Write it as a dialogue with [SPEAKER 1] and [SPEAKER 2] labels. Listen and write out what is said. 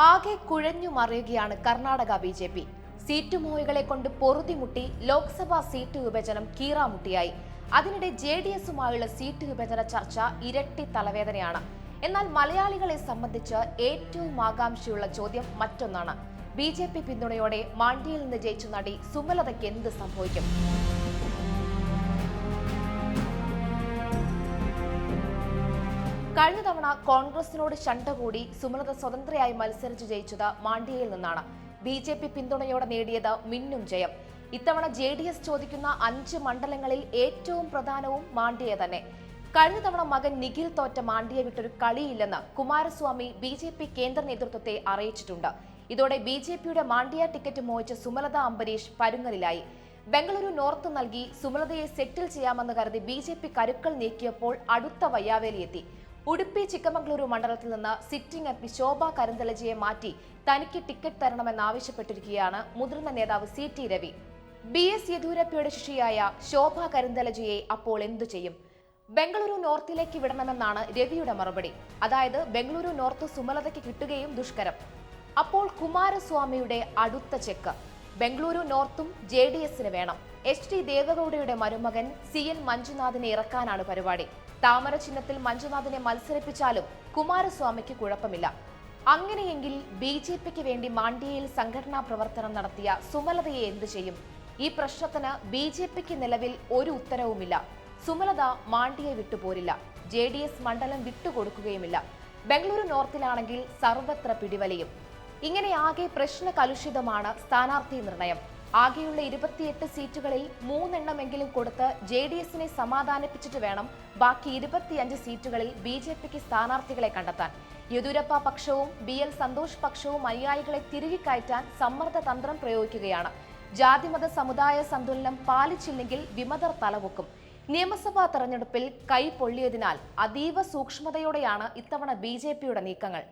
[SPEAKER 1] ആകെ കുഴഞ്ഞു മറിയുകയാണ് കർണാടക ബി.ജെ.പി. സീറ്റുമോഹികളെ കൊണ്ട് പൊറുതിമുട്ടി ലോക്സഭാ സീറ്റ് വിഭജനം കീറാമുട്ടിയായി. അതിനിടെ ജെ.ഡി.എസുമായുള്ള സീറ്റ് വിഭജന ചർച്ച ഇരട്ടി തലവേദനയാണ്. എന്നാൽ മലയാളികളെ സംബന്ധിച്ച് ഏറ്റവും ആകാംക്ഷയുള്ള ചോദ്യം മറ്റൊന്നാണ്. ബി.ജെ.പി. പിന്തുണയോടെ മാണ്ഡ്യയിൽ നിന്ന് ജയിച്ച നടി സുമലതയ്ക്ക് എന്ത് സംഭവിക്കും? കഴിഞ്ഞ തവണ കോൺഗ്രസിനോട് ശണ്ട കൂടി സുമലത സ്വതന്ത്രയായി മത്സരിച്ച് ജയിച്ചത് മാണ്ഡ്യയിൽ നിന്നാണ്. ബി.ജെ.പി. പിന്തുണയോടെ നേടിയത് മിന്നും ജയം. ഇത്തവണ ജെ.ഡി.എസ് ചോദിക്കുന്ന 5 മണ്ഡലങ്ങളിൽ ഏറ്റവും പ്രധാനവും മാണ്ഡ്യ തന്നെ. കഴിഞ്ഞ തവണ മകൻ നിഖിൽ തോറ്റ മാണ്ഡ്യ വിട്ടൊരു കളിയില്ലെന്ന് കുമാരസ്വാമി ബി.ജെ.പി. കേന്ദ്ര നേതൃത്വത്തെ അറിയിച്ചിട്ടുണ്ട്. ഇതോടെ ബി.ജെ.പിയുടെ മാണ്ഡ്യ ടിക്കറ്റ് മോഹിച്ച സുമലത അംബരീഷ് പരുങ്ങലിലായി. ബംഗളൂരു നോർത്ത് നൽകി സുമലതയെ സെറ്റിൽ ചെയ്യാമെന്ന് കരുതി ബി.ജെ.പി. കരുക്കൾ നീക്കിയപ്പോൾ അടുത്ത വയ്യാവേലിയെത്തി. ഉടുപ്പി ചിക്കമംഗളൂരു മണ്ഡലത്തിൽ നിന്ന് സിറ്റിംഗ് എം.പി. ശോഭ കരന്തലജയെ മാറ്റി തനിക്ക് ടിക്കറ്റ് തരണമെന്നാവശ്യപ്പെട്ടിരിക്കുകയാണ് മുതിർന്ന നേതാവ് സി.ടി. രവി. ബി.എസ്. യെദ്യൂരപ്പയുടെ ശിഷ്യയായ ശോഭ കരന്തലജയെ അപ്പോൾ എന്തു ചെയ്യും? ബംഗളൂരു നോർത്തിലേക്ക് വിടണമെന്നാണ് രവിയുടെ മറുപടി. അതായത് ബംഗളൂരു നോർത്ത് സുമലതയ്ക്ക് കിട്ടുകയും ദുഷ്കരം. അപ്പോൾ കുമാരസ്വാമിയുടെ അടുത്ത ചെക്ക് ബംഗളൂരു നോർത്തും ജെ.ഡി.എസിന് വേണം. എച്ച്.ഡി. ദേവഗൌഡയുടെ മരുമകൻ സി.എൻ. മഞ്ജുനാഥിനെ ഇറക്കാനാണ് പരിപാടി. താമര ചിഹ്നത്തിൽ മഞ്ജുനാഥിനെ മത്സരിപ്പിച്ചാലും കുമാരസ്വാമിക്ക് കുഴപ്പമില്ല. അങ്ങനെയെങ്കിൽ ബി.ജെ.പിക്ക് വേണ്ടി മാണ്ഡ്യയിൽ സംഘടനാ പ്രവർത്തനം നടത്തിയ സുമലതയെ എന്തു ചെയ്യും? ഈ പ്രശ്നത്തിന് ബി.ജെ.പിക്ക് നിലവിൽ ഒരു ഉത്തരവുമില്ല. സുമലത മാണ്ഡ്യയെ വിട്ടുപോരില്ല. ജെ.ഡി.എസ് മണ്ഡലം വിട്ടുകൊടുക്കുകയുമില്ല. ബംഗളൂരു നോർത്തിലാണെങ്കിൽ സർവത്ര പിടിവലിയും. ഇങ്ങനെ ആകെ പ്രശ്ന കലുഷിതമാണ് സ്ഥാനാർത്ഥി നിർണയം. ആകെയുള്ള 28 സീറ്റുകളിൽ 3 എണ്ണമെങ്കിലും കൊടുത്ത് ജെ.ഡി.എസിനെ സമാധാനിപ്പിച്ചിട്ട് വേണം ബാക്കി 25 സീറ്റുകളിൽ ബി.ജെ.പിക്ക് സ്ഥാനാർത്ഥികളെ കണ്ടെത്താൻ. യെദ്യൂരപ്പ പക്ഷവും ബി.എൽ. സന്തോഷ് പക്ഷവും അനുയായികളെ തിരികെ കയറ്റാൻ സമ്മർദ്ദ തന്ത്രം പ്രയോഗിക്കുകയാണ്. ജാതിമത സമുദായ സന്തുലനം പാലിച്ചില്ലെങ്കിൽ വിമതർ തലപൊക്കും. നിയമസഭാ തെരഞ്ഞെടുപ്പിൽ കൈ പൊള്ളിയതിനാൽ അതീവ സൂക്ഷ്മതയോടെയാണ് ഇത്തവണ ബി.ജെ.പിയുടെ നീക്കങ്ങൾ.